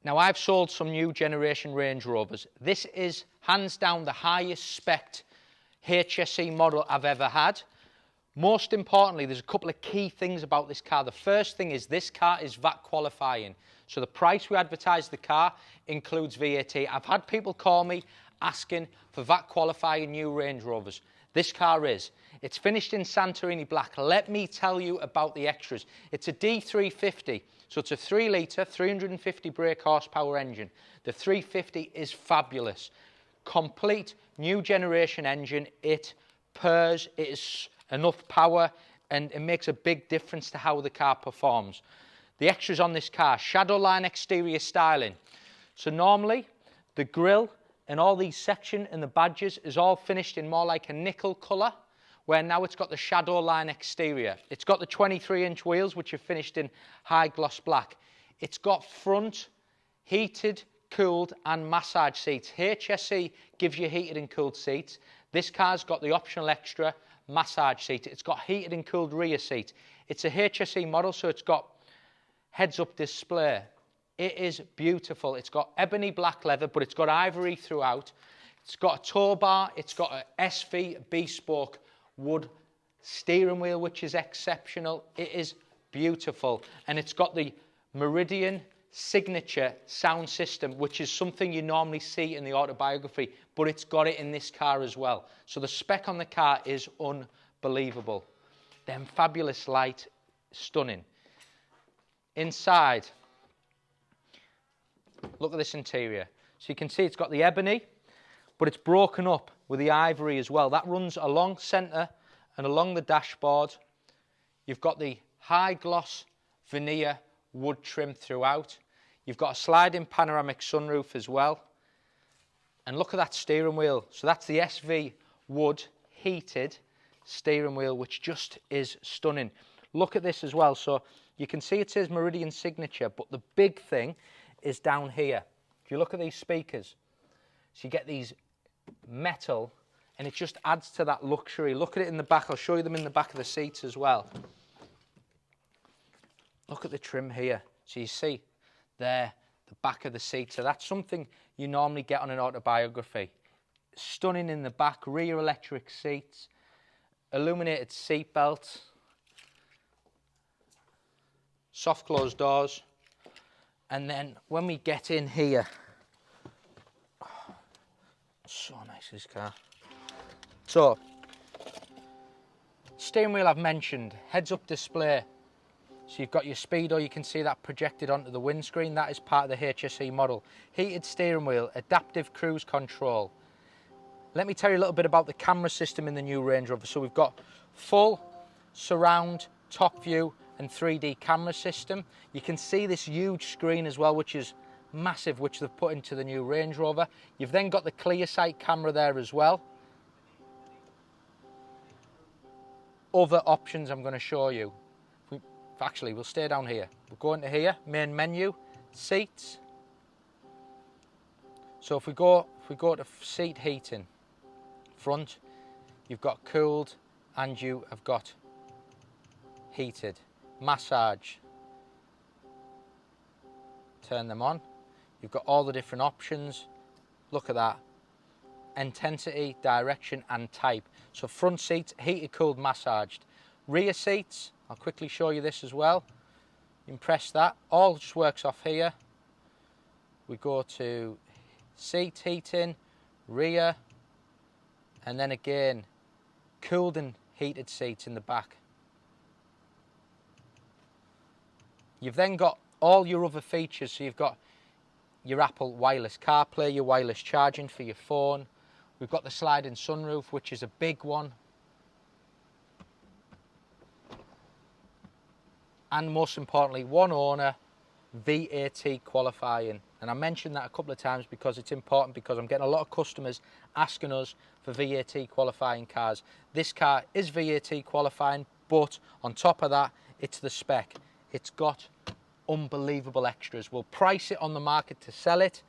Now, I've sold some new generation Range Rovers. This is hands down the highest spec'd HSE model I've ever had. Most importantly, there's a couple of key things about this car. The first thing is this car is VAT qualifying. So the price we advertise the car includes VAT. I've had people call me asking for VAT qualifying new Range Rovers. This car is. It's finished in Santorini Black. Let me tell you about the extras. It's a D350, so it's a 3 litre, 350 brake horsepower engine. The 350 is fabulous. Complete new generation engine. It purrs, it is enough power, and it makes a big difference to how the car performs. The extras on this car: Shadowline exterior styling. So normally the grille and all these sections and the badges is all finished in more like a nickel colour, where now it's got the Shadowline exterior. It's got the 23-inch wheels, which are finished in high gloss black. It's got front heated, cooled and massage seats. HSE gives you heated and cooled seats. This car's got the optional extra massage seat. It's got heated and cooled rear seat. It's a HSE model, so it's got heads-up display. It is beautiful. It's got ebony black leather, but it's got ivory throughout. It's got a Towbar. It's got an SV bespoke wood steering wheel, which is exceptional. It is beautiful. And it's got the Meridian signature sound system, which is something you normally see in the autobiography, but it's got it in this car as well. So the spec on the car is unbelievable. Them fabulous light, stunning. Inside, look at this interior. So you can see it's got the ebony, but it's broken up with the ivory as well. That runs along centre and along the dashboard. You've got the high gloss veneer wood trim throughout. You've got a sliding panoramic sunroof as well. And look at that steering wheel. So that's the SV wood heated steering wheel, which just is stunning. Look at this as well. So you can see it says Meridian signature, but the big thing is down here. If you look at these speakers, so you get these metal, and it just adds to that luxury. Look at it in the back. I'll show you them in the back of the seats as well. Look at the trim here. So you see there, the back of the seat. So that's something you normally get on an autobiography. Stunning in the back, rear electric seats, illuminated seat belts, soft closed doors. And then when we get in here, oh, so nice this car. So, steering wheel I've mentioned, heads up display. So you've got your speedo, you can see that projected onto the windscreen. That is part of the HSE model. Heated steering wheel, adaptive cruise control. Let me tell you a little bit about the camera system in the new Range Rover. So we've got full surround, top view and 3D camera system. You can see this huge screen as well, which is massive, which they've put into the new Range Rover. You've then got the clear sight camera there as well. Other options I'm going to show you. Actually, we'll stay down here. We'll go into here, main menu, seats. So if we go to seat heating, front, you've got cooled and you have got heated. Massage, turn them on. You've got all the different options. Look at that. Intensity, direction and type. So front seats, heated, cooled, massaged. Rear seats, I'll quickly show you this as well. You can press that, all just works off here. We go to seat heating, rear, and then again, cooled and heated seats in the back. You've then got all your other features, so you've got your Apple wireless CarPlay, your wireless charging for your phone. We've got the sliding sunroof, which is a big one. And most importantly, one owner, VAT qualifying. And I mentioned that a couple of times because it's important, because I'm getting a lot of customers asking us for VAT qualifying cars. This car is VAT qualifying, but on top of that, it's the spec. It's got unbelievable extras. We'll price it on the market to sell it,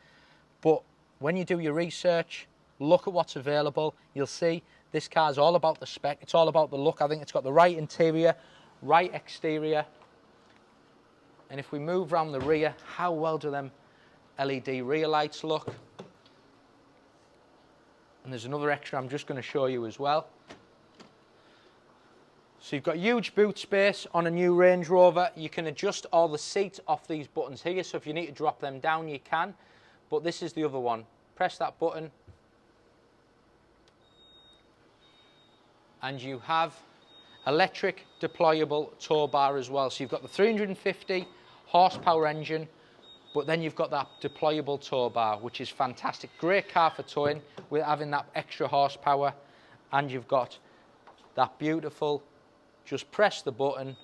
but when you do your research, look at what's available, you'll see this car's all about the spec. It's all about the look. I think it's got the right interior, right exterior. And if we move around the rear, how well do them LED rear lights look. And there's another extra I'm just going to show you as well. So you've got huge boot space on a new Range Rover. You can adjust all the seats off these buttons here, so if you need to drop them down, you can. But this is the other one. Press that button, and you have electric deployable tow bar as well. So you've got the 350 horsepower engine, but then you've got that deployable tow bar, which is fantastic. Great car for towing with having that extra horsepower, and you've got that beautiful, just press the button,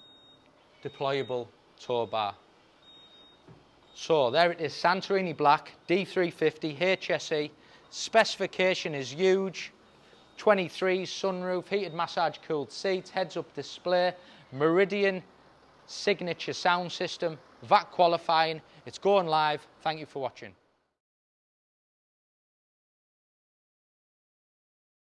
deployable tow bar. So there it is, Santorini Black, D350, HSE. Specification is huge. 23 sunroof, heated massage cooled seats, heads up display, Meridian signature sound system, VAT qualifying. It's going live. Thank you for watching.